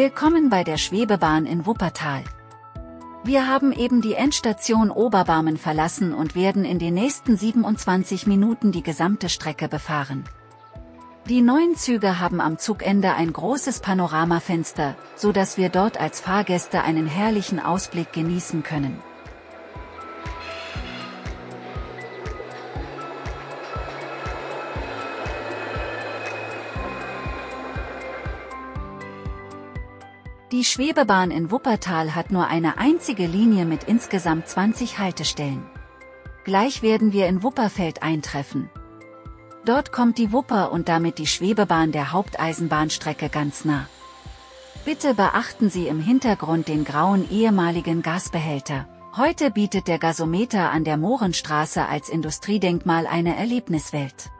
Willkommen bei der Schwebebahn in Wuppertal. Wir haben eben die Endstation Oberbarmen verlassen und werden in den nächsten 27 Minuten die gesamte Strecke befahren. Die neuen Züge haben am Zugende ein großes Panoramafenster, so dass wir dort als Fahrgäste einen herrlichen Ausblick genießen können. Die Schwebebahn in Wuppertal hat nur eine einzige Linie mit insgesamt 20 Haltestellen. Gleich werden wir in Wupperfeld eintreffen. Dort kommt die Wupper und damit die Schwebebahn der Haupteisenbahnstrecke ganz nah. Bitte beachten Sie im Hintergrund den grauen ehemaligen Gasbehälter. Heute bietet der Gasometer an der Mohrenstraße als Industriedenkmal eine Erlebniswelt.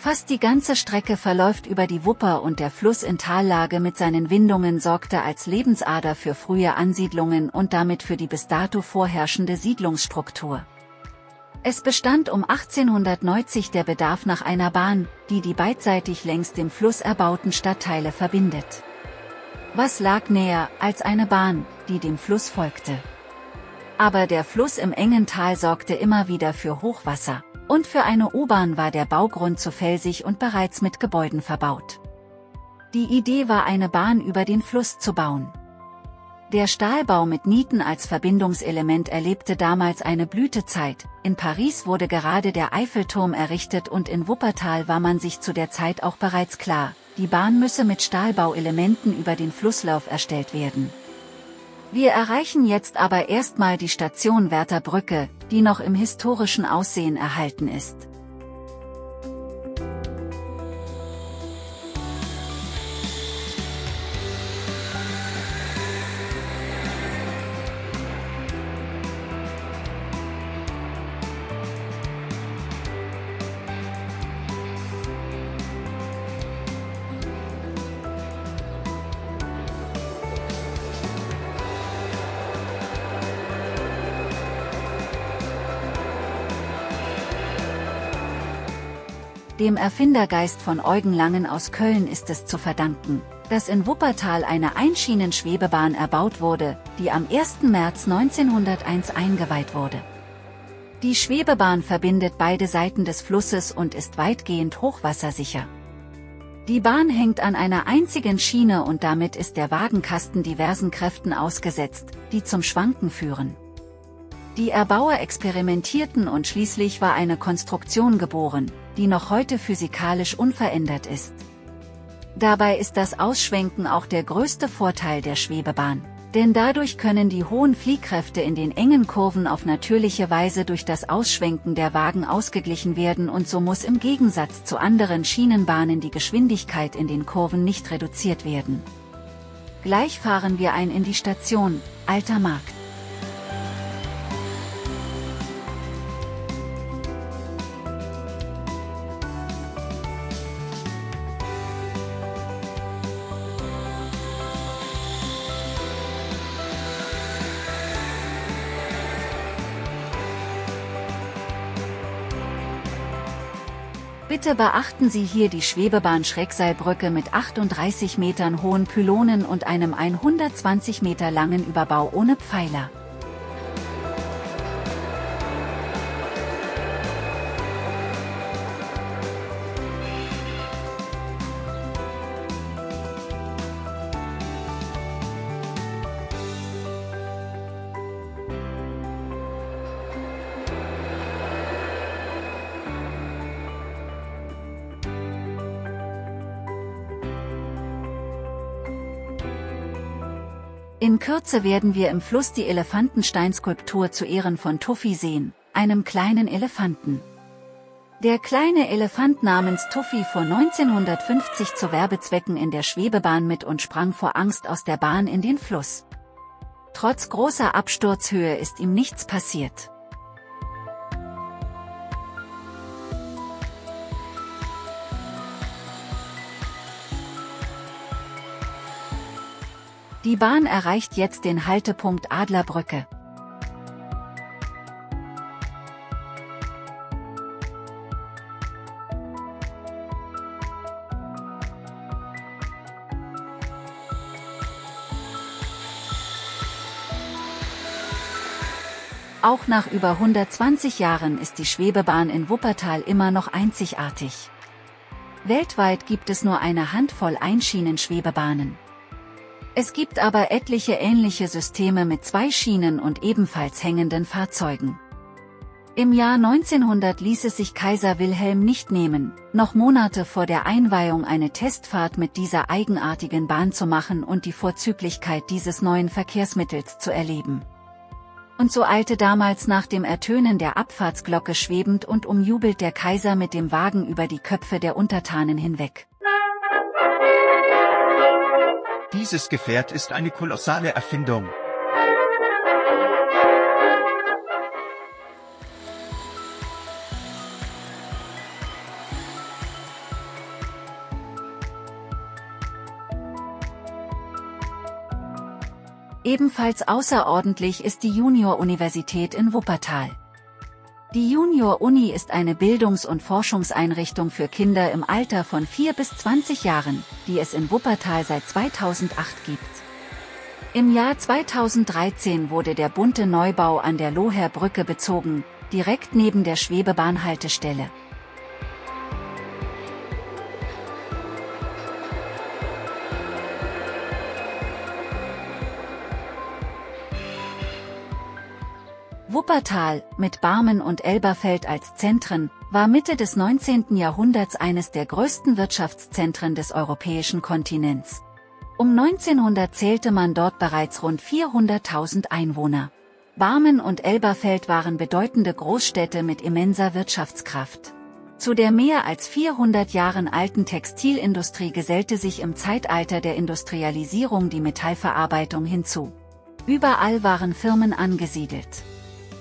Fast die ganze Strecke verläuft über die Wupper und der Fluss in Tallage mit seinen Windungen sorgte als Lebensader für frühe Ansiedlungen und damit für die bis dato vorherrschende Siedlungsstruktur. Es bestand um 1890 der Bedarf nach einer Bahn, die die beidseitig längs dem Fluss erbauten Stadtteile verbindet. Was lag näher als eine Bahn, die dem Fluss folgte? Aber der Fluss im engen Tal sorgte immer wieder für Hochwasser. Und für eine U-Bahn war der Baugrund zu felsig und bereits mit Gebäuden verbaut. Die Idee war, eine Bahn über den Fluss zu bauen. Der Stahlbau mit Nieten als Verbindungselement erlebte damals eine Blütezeit. In Paris wurde gerade der Eiffelturm errichtet und in Wuppertal war man sich zu der Zeit auch bereits klar, die Bahn müsse mit Stahlbauelementen über den Flusslauf erstellt werden. Wir erreichen jetzt aber erstmal die Station Wärterbrücke, die noch im historischen Aussehen erhalten ist. Dem Erfindergeist von Eugen Langen aus Köln ist es zu verdanken, dass in Wuppertal eine Einschienen-Schwebebahn erbaut wurde, die am 1. März 1901 eingeweiht wurde. Die Schwebebahn verbindet beide Seiten des Flusses und ist weitgehend hochwassersicher. Die Bahn hängt an einer einzigen Schiene und damit ist der Wagenkasten diversen Kräften ausgesetzt, die zum Schwanken führen. Die Erbauer experimentierten und schließlich war eine Konstruktion geboren, die noch heute physikalisch unverändert ist. Dabei ist das Ausschwenken auch der größte Vorteil der Schwebebahn, denn dadurch können die hohen Fliehkräfte in den engen Kurven auf natürliche Weise durch das Ausschwenken der Wagen ausgeglichen werden und so muss im Gegensatz zu anderen Schienenbahnen die Geschwindigkeit in den Kurven nicht reduziert werden. Gleich fahren wir ein in die Station Alter Markt. Bitte beachten Sie hier die Schwebebahn-Schrägseilbrücke mit 38 Metern hohen Pylonen und einem 120 Meter langen Überbau ohne Pfeiler. In Kürze werden wir im Fluss die Elefantensteinskulptur zu Ehren von Tuffy sehen, einem kleinen Elefanten. Der kleine Elefant namens Tuffy fuhr 1950 zu Werbezwecken in der Schwebebahn mit und sprang vor Angst aus der Bahn in den Fluss. Trotz großer Absturzhöhe ist ihm nichts passiert. Die Bahn erreicht jetzt den Haltepunkt Adlerbrücke. Auch nach über 120 Jahren ist die Schwebebahn in Wuppertal immer noch einzigartig. Weltweit gibt es nur eine Handvoll Einschienen-Schwebebahnen. Es gibt aber etliche ähnliche Systeme mit 2 Schienen und ebenfalls hängenden Fahrzeugen. Im Jahr 1900 ließ es sich Kaiser Wilhelm nicht nehmen, noch Monate vor der Einweihung eine Testfahrt mit dieser eigenartigen Bahn zu machen und die Vorzüglichkeit dieses neuen Verkehrsmittels zu erleben. Und so eilte damals nach dem Ertönen der Abfahrtsglocke schwebend und umjubelt der Kaiser mit dem Wagen über die Köpfe der Untertanen hinweg. Dieses Gefährt ist eine kolossale Erfindung. Ebenfalls außerordentlich ist die Junior-Universität in Wuppertal. Die Junior-Uni ist eine Bildungs- und Forschungseinrichtung für Kinder im Alter von 4 bis 20 Jahren, die es in Wuppertal seit 2008 gibt. Im Jahr 2013 wurde der bunte Neubau an der Loherbrücke bezogen, direkt neben der Schwebebahnhaltestelle. Wuppertal, mit Barmen und Elberfeld als Zentren, war Mitte des 19. Jahrhunderts eines der größten Wirtschaftszentren des europäischen Kontinents. Um 1900 zählte man dort bereits rund 400.000 Einwohner. Barmen und Elberfeld waren bedeutende Großstädte mit immenser Wirtschaftskraft. Zu der mehr als 400 Jahren alten Textilindustrie gesellte sich im Zeitalter der Industrialisierung die Metallverarbeitung hinzu. Überall waren Firmen angesiedelt.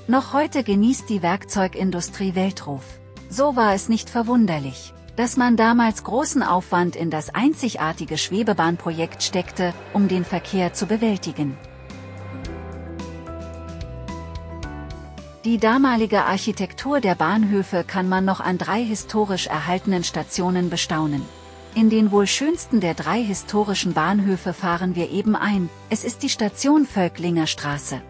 Noch heute genießt die Werkzeugindustrie Weltruf. So war es nicht verwunderlich, dass man damals großen Aufwand in das einzigartige Schwebebahnprojekt steckte, um den Verkehr zu bewältigen. Die damalige Architektur der Bahnhöfe kann man noch an 3 historisch erhaltenen Stationen bestaunen. In den wohl schönsten der 3 historischen Bahnhöfe fahren wir eben ein, es ist die Station Völklinger Straße.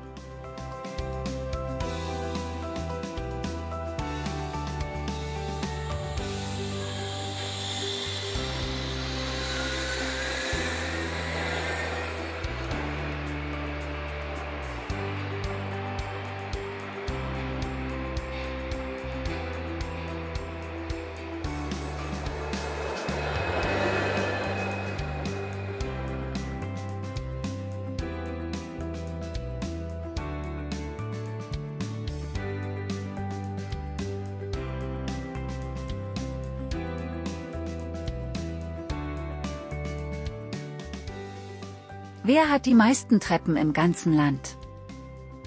Wer hat die meisten Treppen im ganzen Land?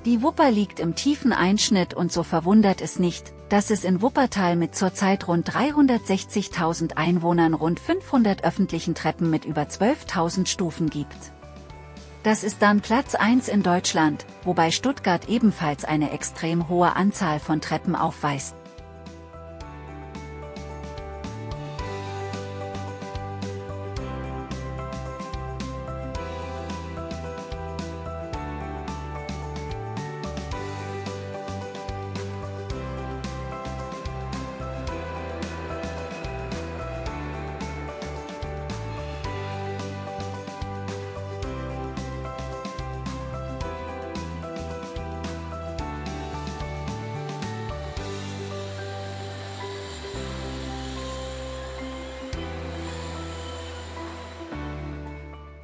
Die Wupper liegt im tiefen Einschnitt und so verwundert es nicht, dass es in Wuppertal mit zurzeit rund 360.000 Einwohnern rund 500 öffentlichen Treppen mit über 12.000 Stufen gibt. Das ist dann Platz 1 in Deutschland, wobei Stuttgart ebenfalls eine extrem hohe Anzahl von Treppen aufweist.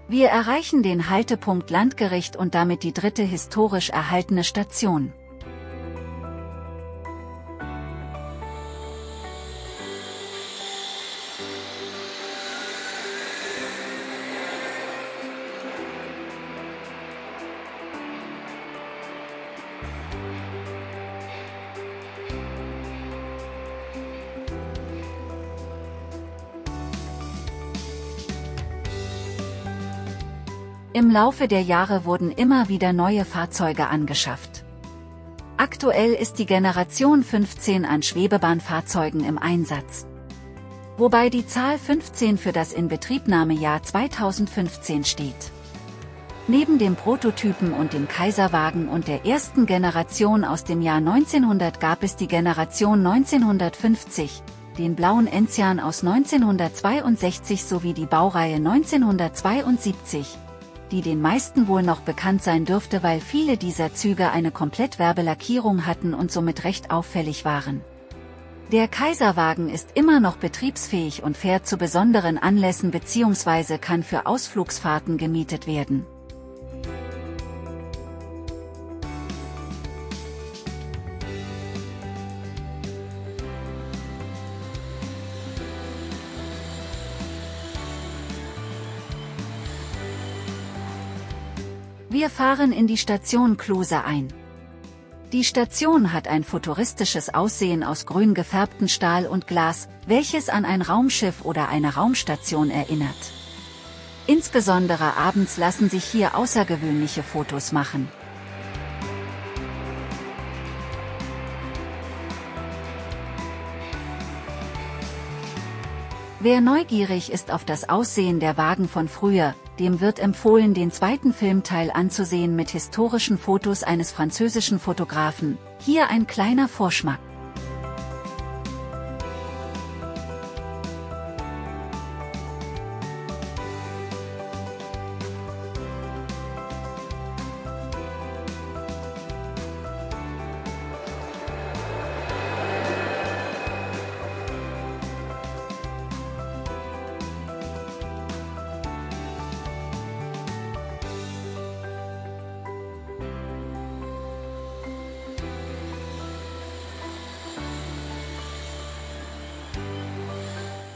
Wir erreichen den Haltepunkt Landgericht und damit die 3. historisch erhaltene Station. Im Laufe der Jahre wurden immer wieder neue Fahrzeuge angeschafft. Aktuell ist die Generation 15 an Schwebebahnfahrzeugen im Einsatz. Wobei die Zahl 15 für das Inbetriebnahmejahr 2015 steht. Neben dem Prototypen und dem Kaiserwagen und der ersten Generation aus dem Jahr 1900 gab es die Generation 1950, den blauen Enzian aus 1962 sowie die Baureihe 1972, die den meisten wohl noch bekannt sein dürfte, weil viele dieser Züge eine Komplettwerbelackierung hatten und somit recht auffällig waren. Der Kaiserwagen ist immer noch betriebsfähig und fährt zu besonderen Anlässen bzw. kann für Ausflugsfahrten gemietet werden. Wir fahren in die Station Klose ein. Die Station hat ein futuristisches Aussehen aus grün gefärbtem Stahl und Glas, welches an ein Raumschiff oder eine Raumstation erinnert. Insbesondere abends lassen sich hier außergewöhnliche Fotos machen. Wer neugierig ist auf das Aussehen der Wagen von früher, dem wird empfohlen, den zweiten Filmteil anzusehen mit historischen Fotos eines französischen Fotografen. Hier ein kleiner Vorschmack.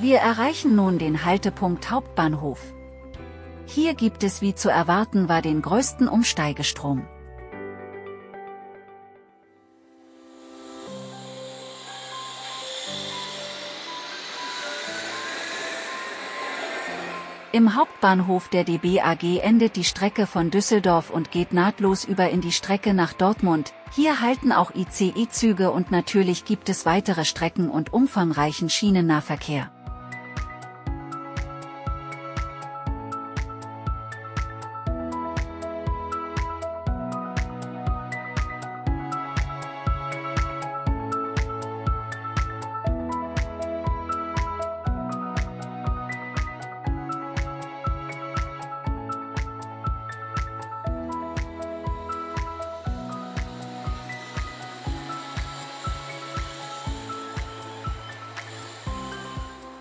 Wir erreichen nun den Haltepunkt Hauptbahnhof. Hier gibt es, wie zu erwarten war, den größten Umsteigestrom. Im Hauptbahnhof der DB AG endet die Strecke von Düsseldorf und geht nahtlos über in die Strecke nach Dortmund. Hier halten auch ICE-Züge und natürlich gibt es weitere Strecken und umfangreichen Schienennahverkehr.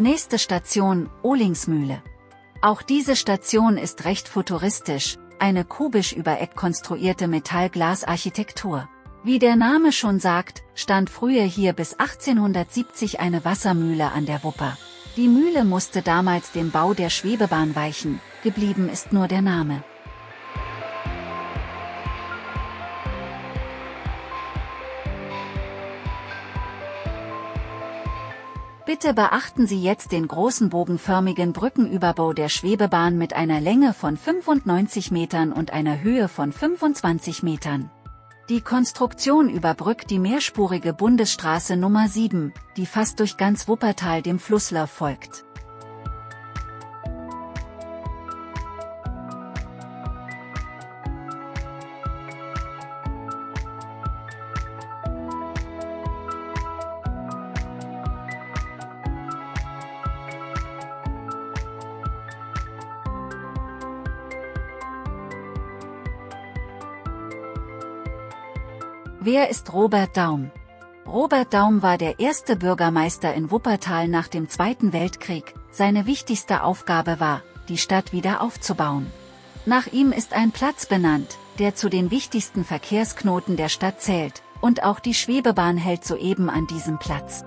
Nächste Station, Ohlingsmühle. Auch diese Station ist recht futuristisch, eine kubisch über Eck konstruierte Metall-Glas-Architektur. Wie der Name schon sagt, stand früher hier bis 1870 eine Wassermühle an der Wupper. Die Mühle musste damals dem Bau der Schwebebahn weichen, geblieben ist nur der Name. Bitte beachten Sie jetzt den großen bogenförmigen Brückenüberbau der Schwebebahn mit einer Länge von 95 Metern und einer Höhe von 25 Metern. Die Konstruktion überbrückt die mehrspurige Bundesstraße Nummer 7, die fast durch ganz Wuppertal dem Flusslauf folgt. Wer ist Robert Daum? Robert Daum war der erste Bürgermeister in Wuppertal nach dem Zweiten Weltkrieg. Seine wichtigste Aufgabe war, die Stadt wieder aufzubauen. Nach ihm ist ein Platz benannt, der zu den wichtigsten Verkehrsknoten der Stadt zählt, und auch die Schwebebahn hält soeben an diesem Platz.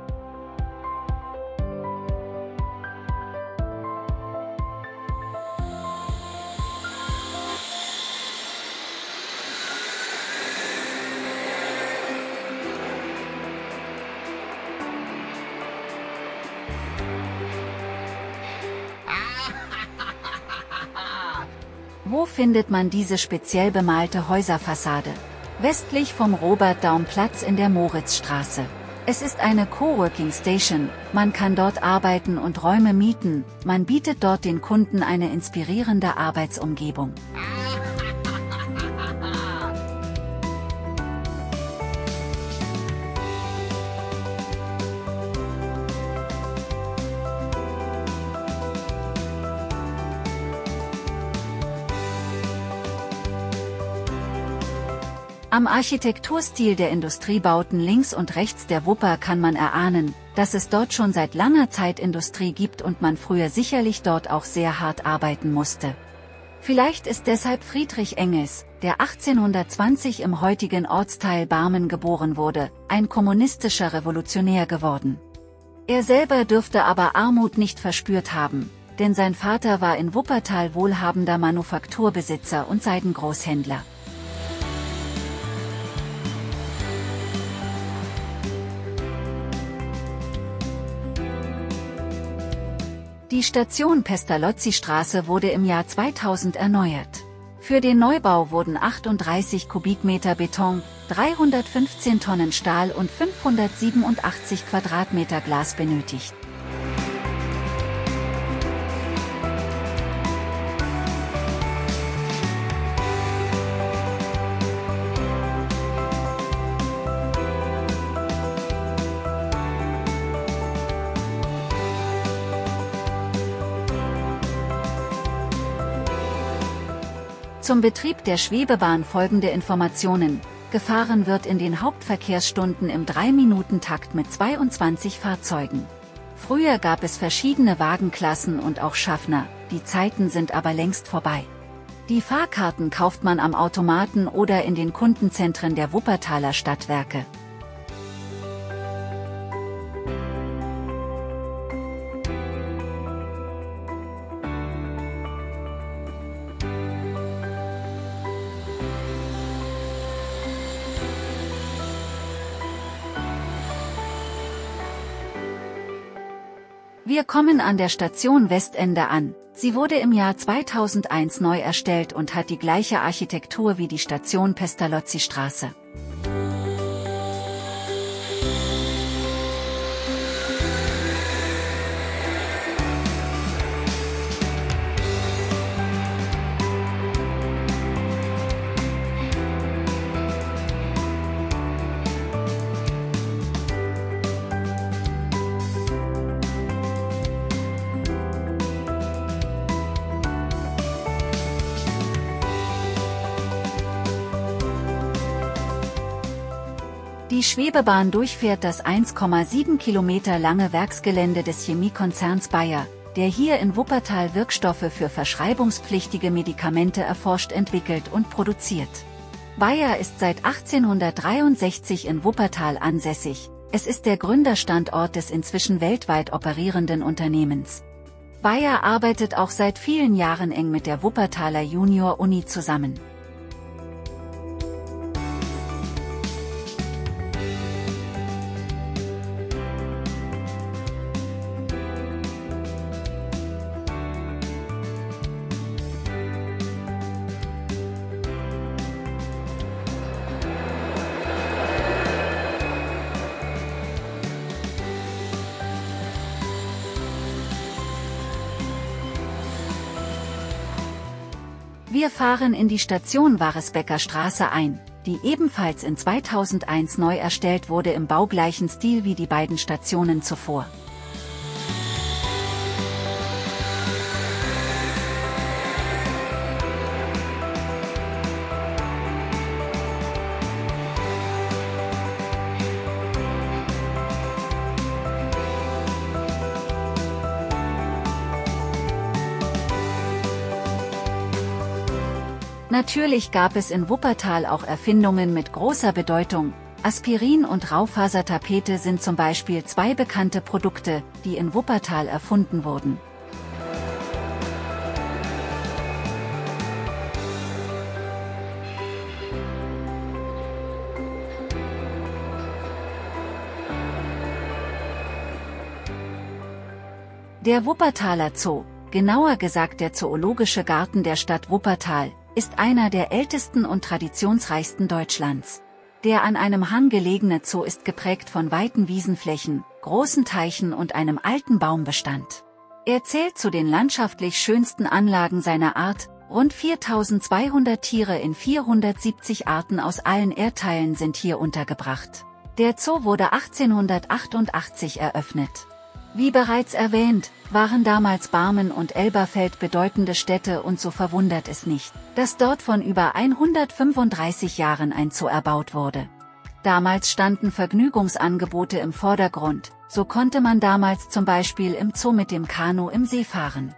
Wo findet man diese speziell bemalte Häuserfassade? Westlich vom Robert-Daum-Platz in der Moritzstraße. Es ist eine Coworking Station, man kann dort arbeiten und Räume mieten, man bietet dort den Kunden eine inspirierende Arbeitsumgebung. Am Architekturstil der Industriebauten links und rechts der Wupper kann man erahnen, dass es dort schon seit langer Zeit Industrie gibt und man früher sicherlich dort auch sehr hart arbeiten musste. Vielleicht ist deshalb Friedrich Engels, der 1820 im heutigen Ortsteil Barmen geboren wurde, ein kommunistischer Revolutionär geworden. Er selber dürfte aber Armut nicht verspürt haben, denn sein Vater war in Wuppertal wohlhabender Manufakturbesitzer und Seidengroßhändler. Die Station Pestalozzi-Straße wurde im Jahr 2000 erneuert. Für den Neubau wurden 38 Kubikmeter Beton, 315 Tonnen Stahl und 587 Quadratmeter Glas benötigt. Zum Betrieb der Schwebebahn folgende Informationen: Gefahren wird in den Hauptverkehrsstunden im 3-Minuten-Takt mit 22 Fahrzeugen. Früher gab es verschiedene Wagenklassen und auch Schaffner, die Zeiten sind aber längst vorbei. Die Fahrkarten kauft man am Automaten oder in den Kundenzentren der Wuppertaler Stadtwerke. Wir kommen an der Station Westende an. Sie wurde im Jahr 2001 neu erstellt und hat die gleiche Architektur wie die Station Pestalozzi-Straße. Die Schwebebahn durchfährt das 1,7 Kilometer lange Werksgelände des Chemiekonzerns Bayer, der hier in Wuppertal Wirkstoffe für verschreibungspflichtige Medikamente erforscht, entwickelt und produziert. Bayer ist seit 1863 in Wuppertal ansässig. Es ist der Gründerstandort des inzwischen weltweit operierenden Unternehmens. Bayer arbeitet auch seit vielen Jahren eng mit der Wuppertaler Junior-Uni zusammen. Wir fahren in die Station Waresbecker Straße ein, die ebenfalls in 2001 neu erstellt wurde im baugleichen Stil wie die beiden Stationen zuvor. Natürlich gab es in Wuppertal auch Erfindungen mit großer Bedeutung. Aspirin und Raufasertapete sind zum Beispiel zwei bekannte Produkte, die in Wuppertal erfunden wurden. Der Wuppertaler Zoo. genauer gesagt der Zoologische Garten der Stadt Wuppertal, ist einer der ältesten und traditionsreichsten Deutschlands. Der an einem Hang gelegene Zoo ist geprägt von weiten Wiesenflächen, großen Teichen und einem alten Baumbestand. Er zählt zu den landschaftlich schönsten Anlagen seiner Art, rund 4200 Tiere in 470 Arten aus allen Erdteilen sind hier untergebracht. Der Zoo wurde 1888 eröffnet. Wie bereits erwähnt, waren damals Barmen und Elberfeld bedeutende Städte und so verwundert es nicht, dass dort von über 135 Jahren ein Zoo erbaut wurde. Damals standen Vergnügungsangebote im Vordergrund, so konnte man damals zum Beispiel im Zoo mit dem Kanu im See fahren.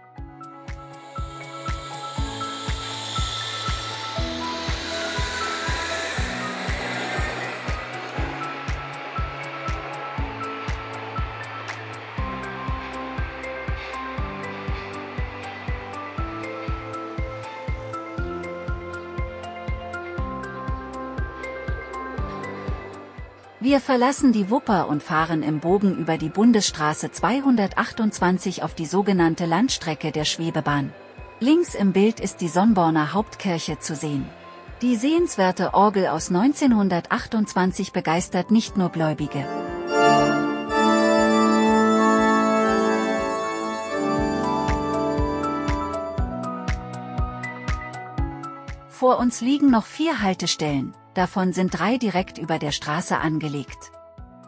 Wir verlassen die Wupper und fahren im Bogen über die Bundesstraße 228 auf die sogenannte Landstrecke der Schwebebahn. Links im Bild ist die Sonnborner Hauptkirche zu sehen. Die sehenswerte Orgel aus 1928 begeistert nicht nur Gläubige. Vor uns liegen noch 4 Haltestellen. Davon sind 3 direkt über der Straße angelegt.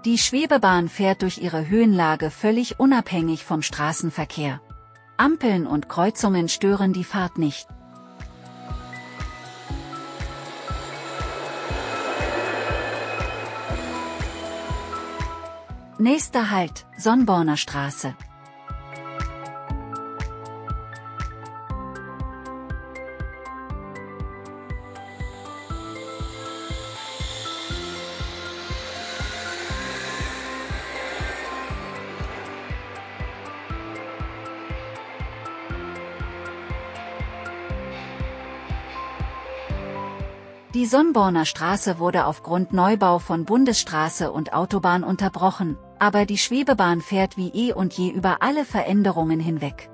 Die Schwebebahn fährt durch ihre Höhenlage völlig unabhängig vom Straßenverkehr. Ampeln und Kreuzungen stören die Fahrt nicht. Nächster Halt, Sonnborner Straße. Die Sonnborner Straße wurde aufgrund Neubau von Bundesstraße und Autobahn unterbrochen, aber die Schwebebahn fährt wie eh und je über alle Veränderungen hinweg.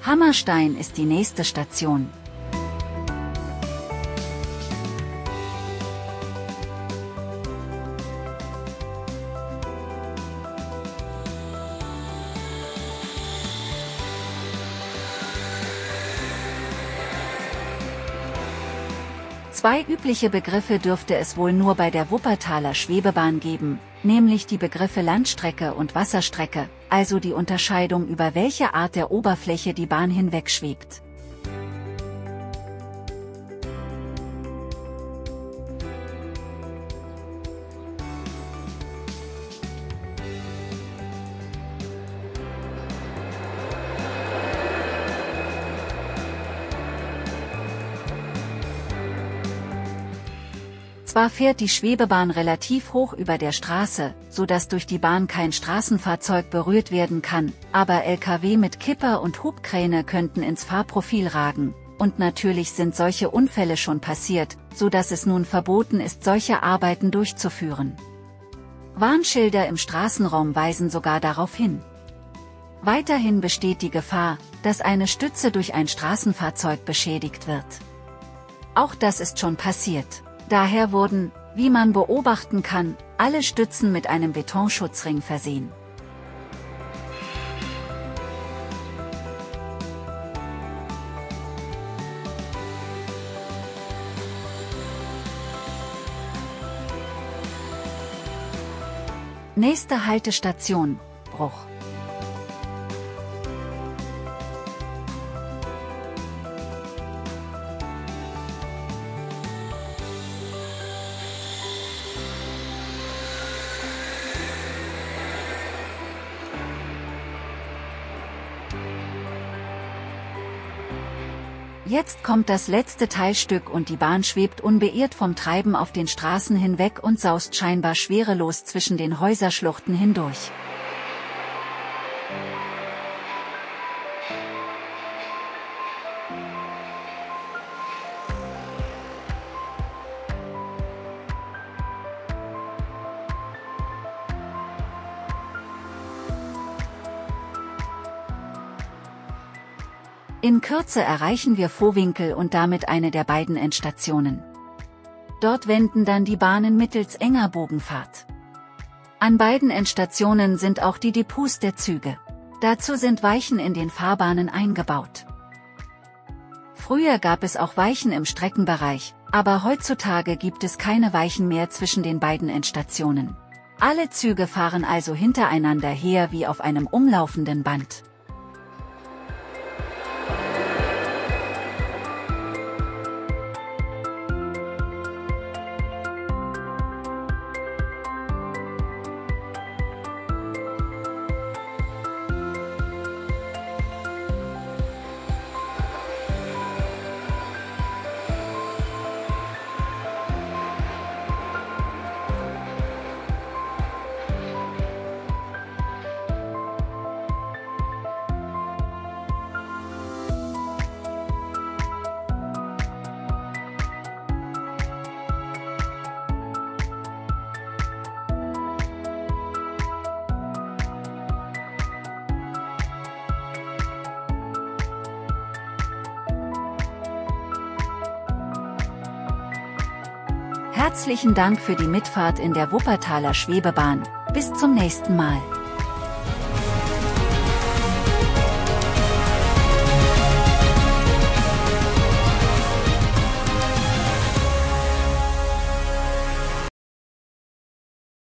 Hammerstein ist die nächste Station. Zwei übliche Begriffe dürfte es wohl nur bei der Wuppertaler Schwebebahn geben, nämlich die Begriffe Landstrecke und Wasserstrecke, also die Unterscheidung über welche Art der Oberfläche die Bahn hinwegschwebt. Zwar fährt die Schwebebahn relativ hoch über der Straße, so dass durch die Bahn kein Straßenfahrzeug berührt werden kann, aber LKW mit Kipper und Hubkräne könnten ins Fahrprofil ragen, und natürlich sind solche Unfälle schon passiert, so dass es nun verboten ist, solche Arbeiten durchzuführen. Warnschilder im Straßenraum weisen sogar darauf hin. Weiterhin besteht die Gefahr, dass eine Stütze durch ein Straßenfahrzeug beschädigt wird. Auch das ist schon passiert. Daher wurden, wie man beobachten kann, alle Stützen mit einem Betonschutzring versehen. Nächste Haltestation, Bruch. Jetzt kommt das letzte Teilstück und die Bahn schwebt unbeirrt vom Treiben auf den Straßen hinweg und saust scheinbar schwerelos zwischen den Häuserschluchten hindurch. In Kürze erreichen wir Vohwinkel und damit eine der beiden Endstationen. Dort wenden dann die Bahnen mittels enger Bogenfahrt. An beiden Endstationen sind auch die Depots der Züge. Dazu sind Weichen in den Fahrbahnen eingebaut. Früher gab es auch Weichen im Streckenbereich, aber heutzutage gibt es keine Weichen mehr zwischen den beiden Endstationen. Alle Züge fahren also hintereinander her wie auf einem umlaufenden Band. Herzlichen Dank für die Mitfahrt in der Wuppertaler Schwebebahn. Bis zum nächsten Mal.